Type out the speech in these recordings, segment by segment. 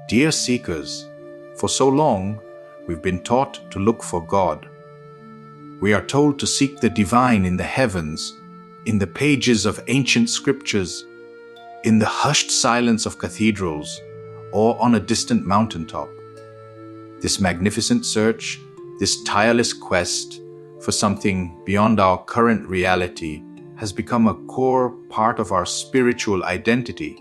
Dear seekers, for so long we've been taught to look for God. We are told to seek the divine in the heavens, in the pages of ancient scriptures, in the hushed silence of cathedrals, or on a distant mountaintop. This magnificent search, this tireless quest for something beyond our current reality has become a core part of our spiritual identity.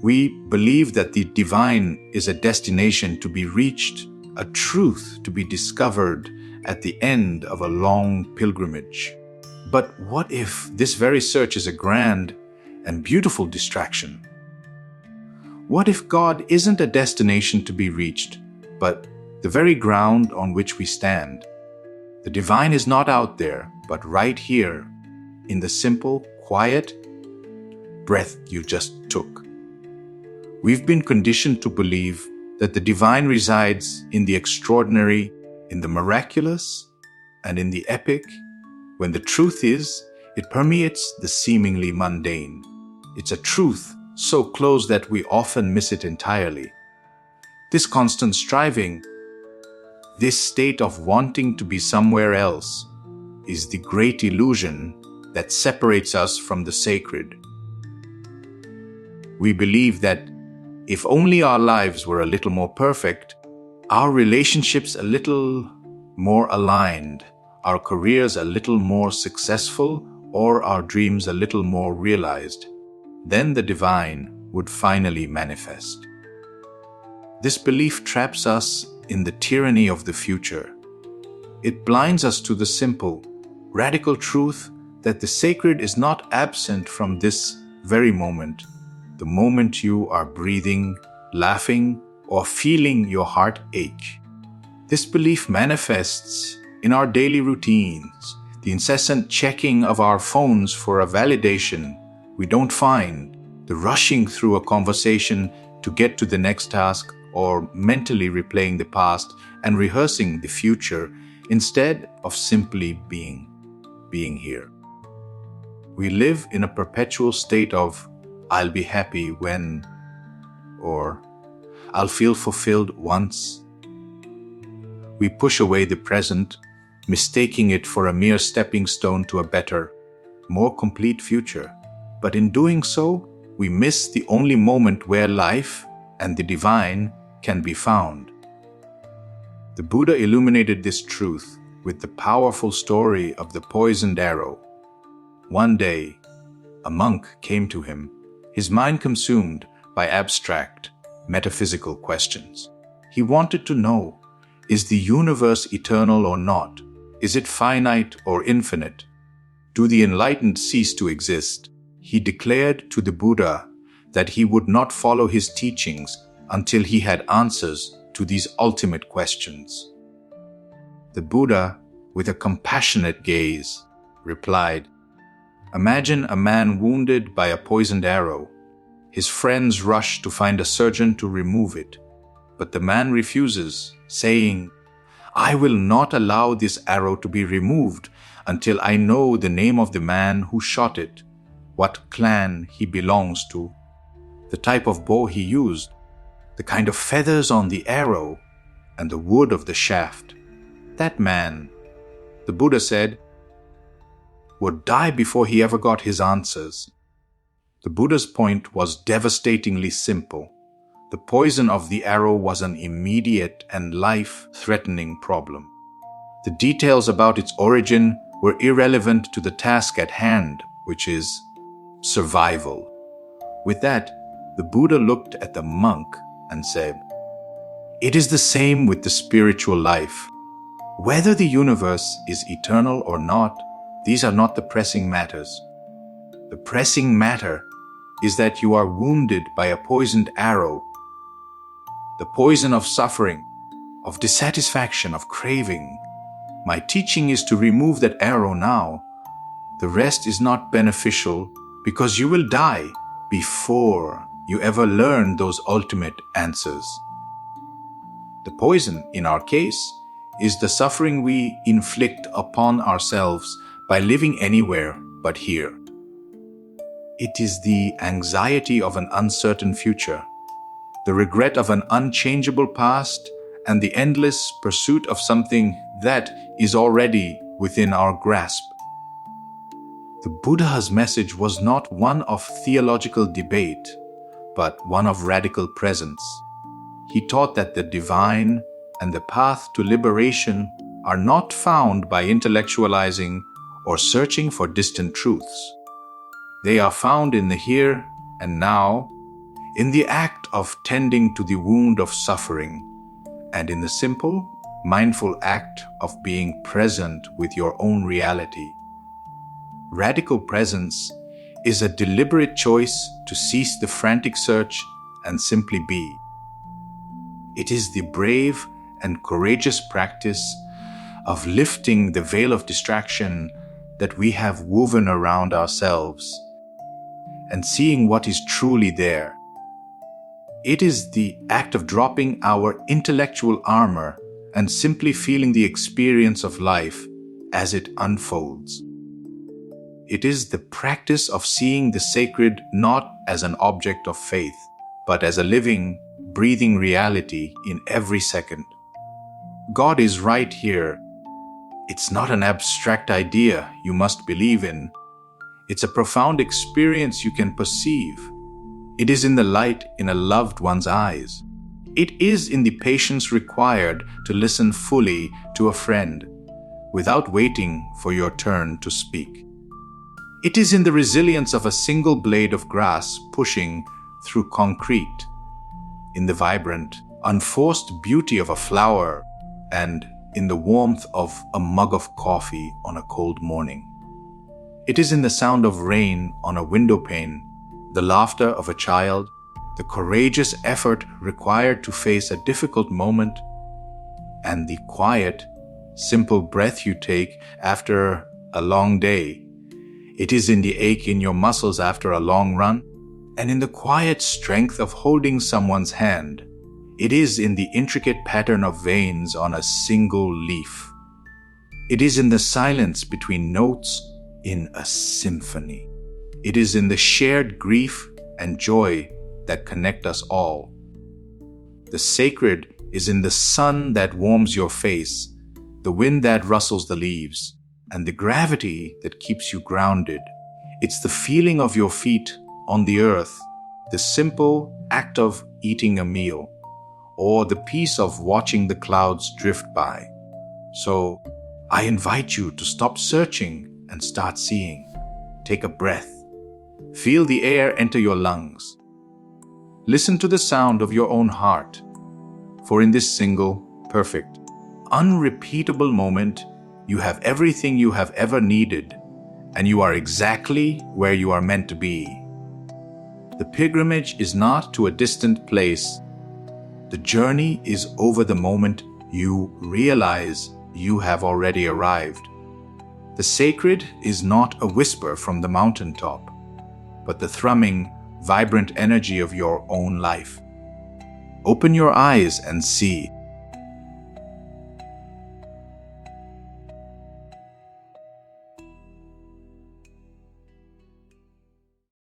We believe that the divine is a destination to be reached, a truth to be discovered at the end of a long pilgrimage. But what if this very search is a grand and beautiful distraction? What if God isn't a destination to be reached, but the very ground on which we stand? The divine is not out there, but right here, in the simple, quiet breath you just took. We've been conditioned to believe that the divine resides in the extraordinary, in the miraculous, and in the epic, when the truth is, it permeates the seemingly mundane. It's a truth so close that we often miss it entirely. This constant striving, this state of wanting to be somewhere else, is the great illusion that separates us from the sacred. We believe that if only our lives were a little more perfect, our relationships a little more aligned, our careers a little more successful, or our dreams a little more realized, then the divine would finally manifest. This belief traps us in the tyranny of the future. It blinds us to the simple, radical truth that the sacred is not absent from this very moment, the moment you are breathing, laughing, or feeling your heart ache. This belief manifests in our daily routines, the incessant checking of our phones for a validation we don't find, the rushing through a conversation to get to the next task, or mentally replaying the past and rehearsing the future instead of simply being here. We live in a perpetual state of "I'll be happy when," or "I'll feel fulfilled once." We push away the present, mistaking it for a mere stepping stone to a better, more complete future. But in doing so, we miss the only moment where life and the divine can be found. The Buddha illuminated this truth with the powerful story of the poisoned arrow. One day, a monk came to him, his mind consumed by abstract, metaphysical questions. He wanted to know, is the universe eternal or not? Is it finite or infinite? Do the enlightened cease to exist? He declared to the Buddha that he would not follow his teachings until he had answers to these ultimate questions. The Buddha, with a compassionate gaze, replied, "Imagine a man wounded by a poisoned arrow. His friends rush to find a surgeon to remove it, but the man refuses, saying, 'I will not allow this arrow to be removed until I know the name of the man who shot it, what clan he belongs to, the type of bow he used, the kind of feathers on the arrow, and the wood of the shaft. That man,' the Buddha said, "would die before he ever got his answers." The Buddha's point was devastatingly simple. The poison of the arrow was an immediate and life-threatening problem. The details about its origin were irrelevant to the task at hand, which is survival. With that, the Buddha looked at the monk and said, "It is the same with the spiritual life. Whether the universe is eternal or not, these are not the pressing matters. The pressing matter is that you are wounded by a poisoned arrow, the poison of suffering, of dissatisfaction, of craving. My teaching is to remove that arrow now. The rest is not beneficial because you will die before you ever learn those ultimate answers." The poison, in our case, is the suffering we inflict upon ourselves by living anywhere but here. It is the anxiety of an uncertain future, the regret of an unchangeable past, and the endless pursuit of something that is already within our grasp. The Buddha's message was not one of theological debate, but one of radical presence. He taught that the divine and the path to liberation are not found by intellectualizing or searching for distant truths. They are found in the here and now, in the act of tending to the wound of suffering, and in the simple, mindful act of being present with your own reality. Radical presence is a deliberate choice to cease the frantic search and simply be. It is the brave and courageous practice of lifting the veil of distraction that we have woven around ourselves and seeing what is truly there. It is the act of dropping our intellectual armor and simply feeling the experience of life as it unfolds. It is the practice of seeing the sacred not as an object of faith, but as a living, breathing reality in every second. God is right here. It's not an abstract idea you must believe in. It's a profound experience you can perceive. It is in the light in a loved one's eyes. It is in the patience required to listen fully to a friend without waiting for your turn to speak. It is in the resilience of a single blade of grass pushing through concrete, in the vibrant, unforced beauty of a flower, and in the warmth of a mug of coffee on a cold morning. It is in the sound of rain on a window pane, the laughter of a child, the courageous effort required to face a difficult moment, and the quiet, simple breath you take after a long day. It is in the ache in your muscles after a long run, and in the quiet strength of holding someone's hand. It is in the intricate pattern of veins on a single leaf. It is in the silence between notes in a symphony. It is in the shared grief and joy that connect us all. The sacred is in the sun that warms your face, the wind that rustles the leaves, and the gravity that keeps you grounded. It's the feeling of your feet on the earth, the simple act of eating a meal, or the peace of watching the clouds drift by. So, I invite you to stop searching and start seeing. Take a breath. Feel the air enter your lungs. Listen to the sound of your own heart. For in this single, perfect, unrepeatable moment, you have everything you have ever needed, and you are exactly where you are meant to be. The pilgrimage is not to a distant place. The journey is over the moment you realize you have already arrived. The sacred is not a whisper from the mountaintop, but the thrumming, vibrant energy of your own life. Open your eyes and see.